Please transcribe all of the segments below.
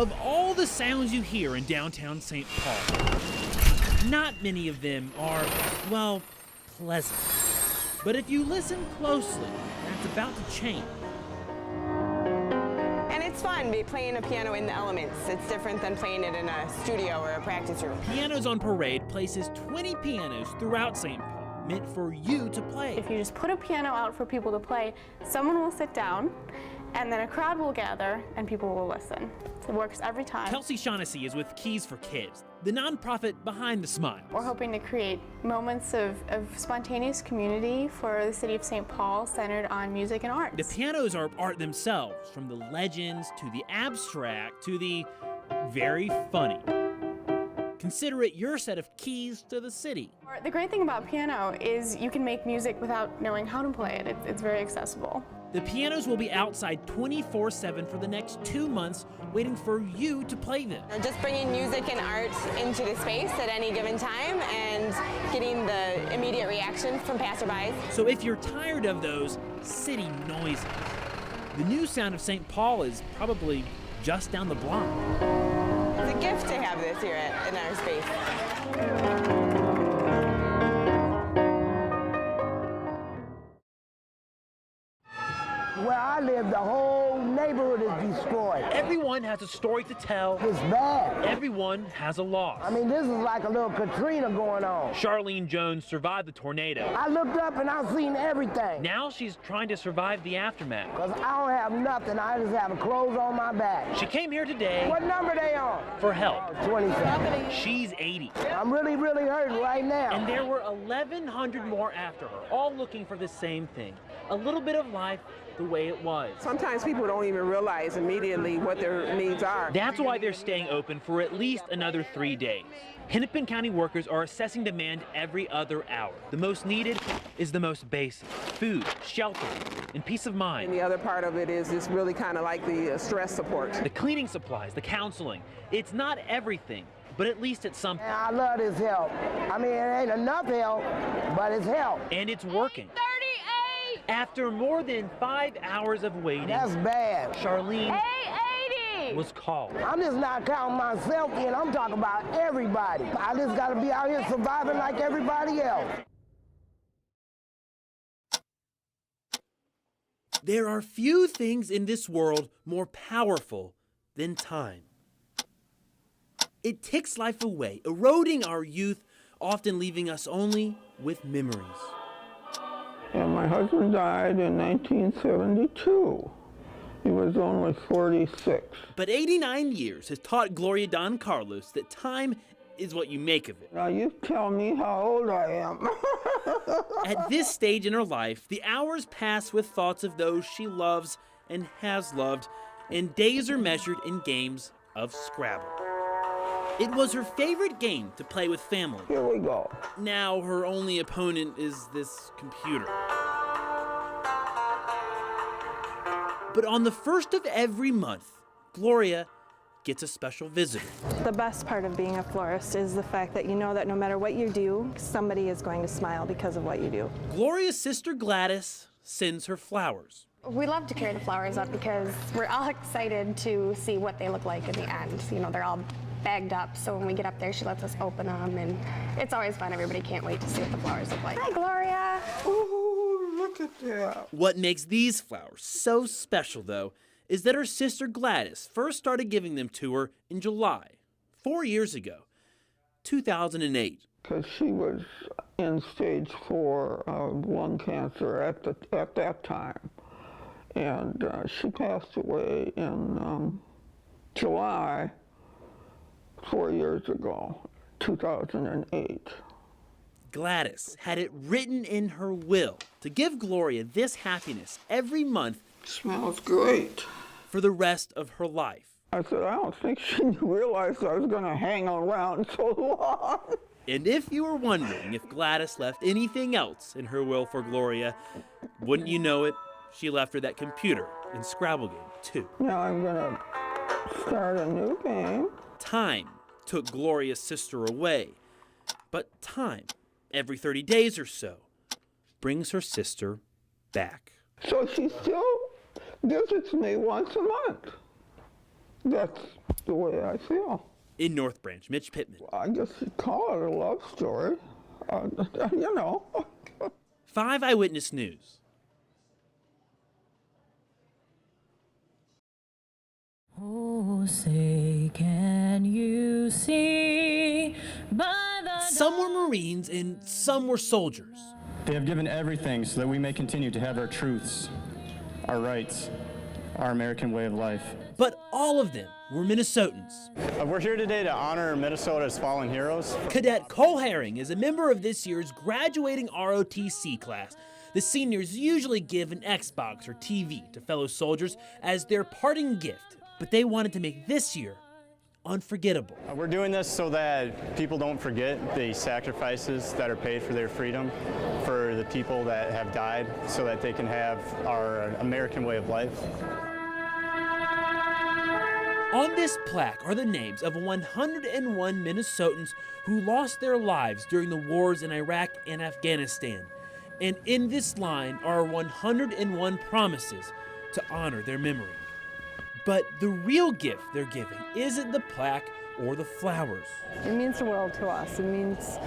Of all the sounds you hear in downtown St. Paul, not many of them are, well, pleasant. But if you listen closely, that's about to change. And it's fun playing a piano in the elements. It's different than playing it in a studio or a practice room. Pianos on Parade places 20 pianos throughout St. Paul, meant for you to play. If you just put a piano out for people to play, someone will sit down, and then a crowd will gather, and people will listen. It works every time. Kelsey Shaughnessy is with Keys for Kids, the nonprofit behind the Smiles. We're hoping to create moments of spontaneous community for the city of St. Paul centered on music and arts. The pianos are art themselves, from the legends to the abstract to the very funny. Consider it your set of keys to the city. The great thing about piano is you can make music without knowing how to play it. It's very accessible. The pianos will be outside 24/7 for the next 2 months, waiting for you to play them. Just bringing music and art into the space at any given time and getting the immediate reaction from passerbys. So if you're tired of those city noises, the new sound of St. Paul is probably just down the block. It's a gift to have this here in our space. Where I live, the whole neighborhood is destroyed. Everyone has a story to tell. It's bad. Everyone has a loss. I mean, this is like a little Katrina going on. Charlene Jones survived the tornado. I looked up and I seen everything. Now she's trying to survive the aftermath. Because I don't have nothing. I just have clothes on my back. She came here today What number they on? for help. 27. She's 80. I'm really hurting right now. And there were 1,100 more after her, all looking for the same thing. A little bit of life the way it was. Sometimes people don't even realize immediately what their needs are. That's why they're staying open for at least another 3 days. Hennepin County workers are assessing demand every other hour. The most needed is the most basic: food, shelter, and peace of And mind. the other part of it is it's really kind of like the stress support. The cleaning supplies, the counseling. It's not everything, but at least it's something. And I love this help. I mean, it ain't enough help, but it's help. And it's working. After more than 5 hours of waiting, That's bad. Charlene was called. I'm just not counting myself in. I'm talking about everybody. I just got to be out here surviving like everybody else. There are few things in this world more powerful than time. It takes life away, eroding our youth, often leaving us only with memories. And my husband died in 1972. He was only 46. But 89 years has taught Gloria Don Carlos that time is what you make of it. Now you tell me how old I am. At this stage in her life, the hours pass with thoughts of those she loves and has loved, and days are measured in games of Scrabble. It was her favorite game to play with family. Here we go. Now her only opponent is this computer. But on the first of every month, Gloria gets a special visitor. The best part of being a florist is the fact that you know that no matter what you do, somebody is going to smile because of what you do. Gloria's sister Gladys sends her flowers. We love to carry the flowers up because we're all excited to see what they look like in the end. You know, they're all bagged up, so when we get up there, she lets us open them, and it's always fun. Everybody can't wait to see what the flowers look like. Hi, Gloria. Ooh, look at that. What makes these flowers so special, though, is that her sister Gladys first started giving them to her in July, 4 years ago, 2008. Because she was in stage 4 of lung cancer at that time. And she passed away in July 4 years ago, 2008. Gladys had it written in her will to give Gloria this happiness every month. Smells great. For the rest of her life. I said, I don't think she realized I was going to hang around so long. And if you were wondering if Gladys left anything else in her will for Gloria, wouldn't you know it, she left her that computer and Scrabble game, too. Now I'm going to start a new game. Time took Gloria's sister away, but time, every 30 days or so, brings her sister back. So she still visits me once a month. That's the way I feel. In North Branch, Mitch Pittman. I guess you'd call it a love story. You know. 5 Eyewitness News. Oh, say, can you see by the Some were Marines and some were soldiers. They have given everything so that we may continue to have our truths, our rights, our American way of life. But all of them were Minnesotans. We're here today to honor Minnesota's fallen heroes. Cadet Cole Herring is a member of this year's graduating ROTC class. The seniors usually give an Xbox or TV to fellow soldiers as their parting gift, but they wanted to make this year unforgettable. We're doing this so that people don't forget the sacrifices that are paid for their freedom, for the people that have died, so that they can have our American way of life. On this plaque are the names of 101 Minnesotans who lost their lives during the wars in Iraq and Afghanistan. And in this line are 101 promises to honor their memory. But the real gift they're giving isn't the plaque or the flowers. It means the world to us. It means,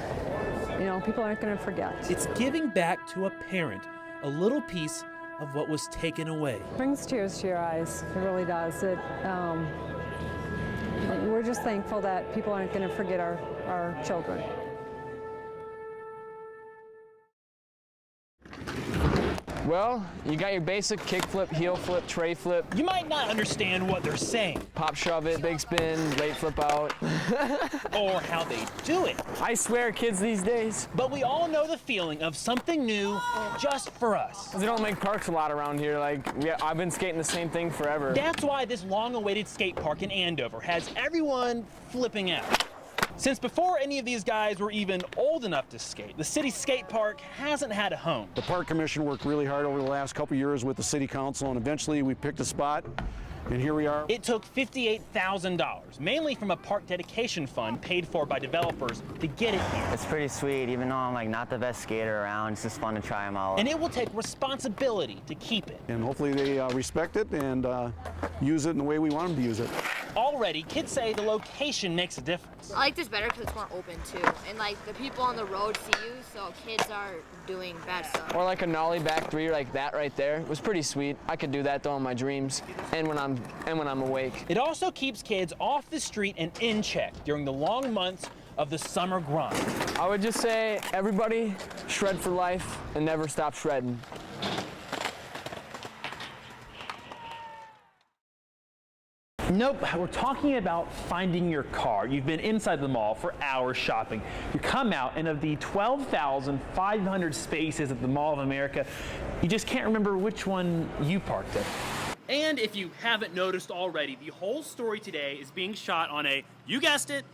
you know, people aren't going to forget. It's giving back to a parent a little piece of what was taken away. It brings tears to your eyes. It really does. We're just thankful that people aren't going to forget our children. Well, you got your basic kick flip, heel flip, tray flip. You might not understand what they're saying. Pop shove it, big spin, late flip out. Or how they do it. I swear, kids these days. But we all know the feeling of something new just for us. They don't make parks a lot around here. I've been skating the same thing forever. That's why this long-awaited skate park in Andover has everyone flipping out. Since before any of these guys were even old enough to skate, the city skate park hasn't had a home. The Park Commission worked really hard over the last couple years with the City Council, and eventually we picked a spot, and here we are. It took $58,000, mainly from a park dedication fund paid for by developers, to get it here. It's pretty sweet, even though I'm not the best skater around. It's just fun to try them out. And it will take responsibility to keep it. And hopefully they respect it and use it in the way we want them to use it. Already, kids say the location makes a difference. I like this better because it's more open too, and the people on the road see you, so kids aren't doing bad stuff. Or a nollie back three like that right there. It was pretty sweet. I could do that though in my dreams and when I'm awake. It also keeps kids off the street and in check during the long months of the summer grind. I would just say, everybody shred for life and never stop shredding. Nope, we're talking about finding your car. You've been inside the mall for hours shopping. You come out, and of the 12,500 spaces at the Mall of America, you just can't remember which one you parked at. And if you haven't noticed already, the whole story today is being shot on a, you guessed it,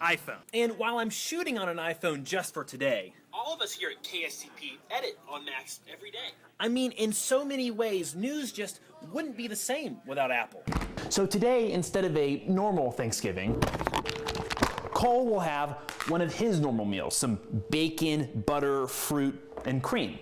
iPhone. And while I'm shooting on an iPhone just for today, all of us here at KSCP edit on Macs every day. I mean, in so many ways, news just wouldn't be the same without Apple. So today, instead of a normal Thanksgiving, Cole will have one of his normal meals, some bacon, butter, fruit, and cream.